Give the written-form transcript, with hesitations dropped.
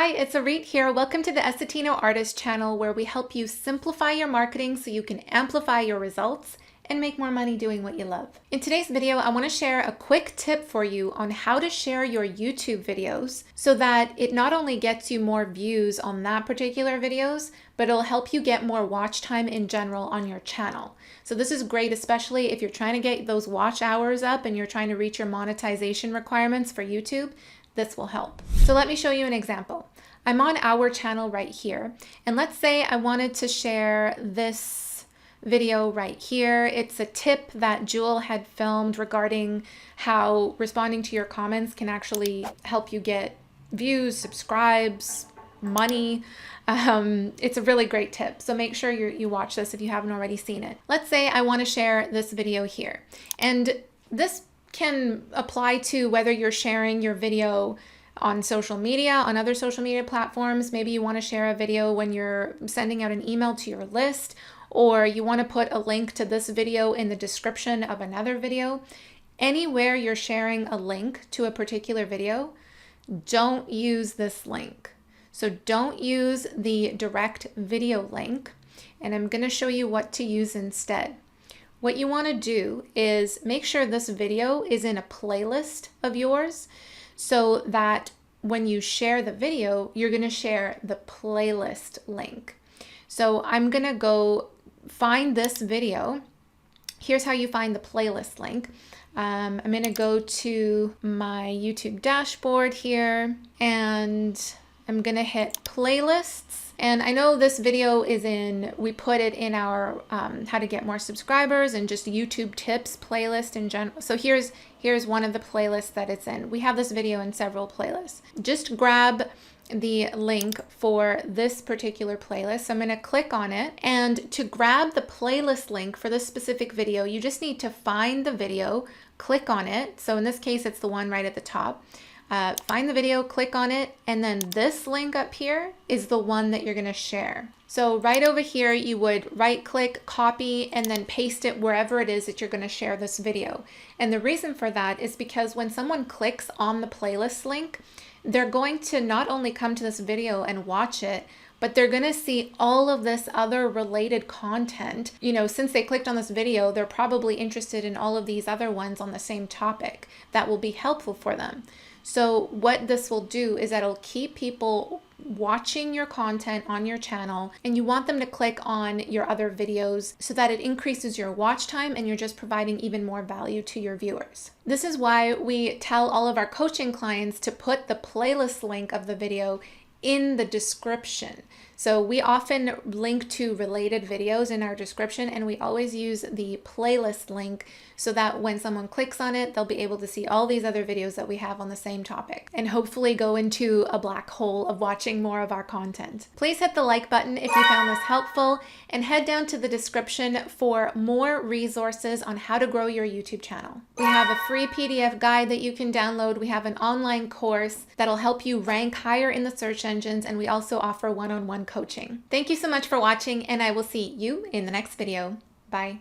Hi, it's Auret here. Welcome to the essetinoartists channel, where we help you simplify your marketing so you can amplify your results and make more money doing what you love. In today's video, I want to share a quick tip for you on how to share your YouTube videos so that it not only gets you more views on that particular videos, but it'll help you get more watch time in general on your channel. So this is great, especially if you're trying to get those watch hours up and you're trying to reach your monetization requirements for YouTube. This will help. So let me show you an example. I'm on our channel right here, and let's say I wanted to share this video right here. It's a tip that Jewel had filmed regarding how responding to your comments can actually help you get views, subscribes, money. It's a really great tip, so make sure you watch this if you haven't already seen it. Let's say I want to share this video here, and this can apply to whether you're sharing your video on social media, on other social media platforms. Maybe you want to share a video when you're sending out an email to your list, or you want to put a link to this video in the description of another video. Anywhere you're sharing a link to a particular video, don't use this link. So don't use the direct video link, and I'm going to show you what to use instead. What you want to do is make sure this video is in a playlist of yours so that when you share the video, you're going to share the playlist link. So I'm going to go find this video. Here's how you find the playlist link. I'm going to go to my YouTube dashboard here, and I'm going to hit playlists. And I know this video is we put it in our how to get more subscribers and just YouTube tips playlist in general. So here's one of the playlists that it's in. We have this video in several playlists. Just grab the link for this particular playlist. So I'm going to click on it, and to grab the playlist link for this specific video, you just need to find the video, click on it. So in this case, it's the one right at the top. Find the video, click on it, and then this link up here is the one that you're going to share. So right over here, you would right click, copy, and then paste it wherever it is that you're going to share this video. And the reason for that is because when someone clicks on the playlist link, they're going to not only come to this video and watch it, but they're going to see all of this other related content. You know, since they clicked on this video, they're probably interested in all of these other ones on the same topic that will be helpful for them. So what this will do is that it'll keep people watching your content on your channel, and you want them to click on your other videos so that it increases your watch time and you're just providing even more value to your viewers. This is why we tell all of our coaching clients to put the playlist link of the video in the description. So we often link to related videos in our description, and we always use the playlist link so that when someone clicks on it, they'll be able to see all these other videos that we have on the same topic and hopefully go into a black hole of watching more of our content. Please hit the like button if you found this helpful, and head down to the description for more resources on how to grow your YouTube channel. We have a free PDF guide that you can download. We have an online course that'll help you rank higher in the search engines, and we also offer one-on-one coaching. Thank you so much for watching, and I will see you in the next video. Bye.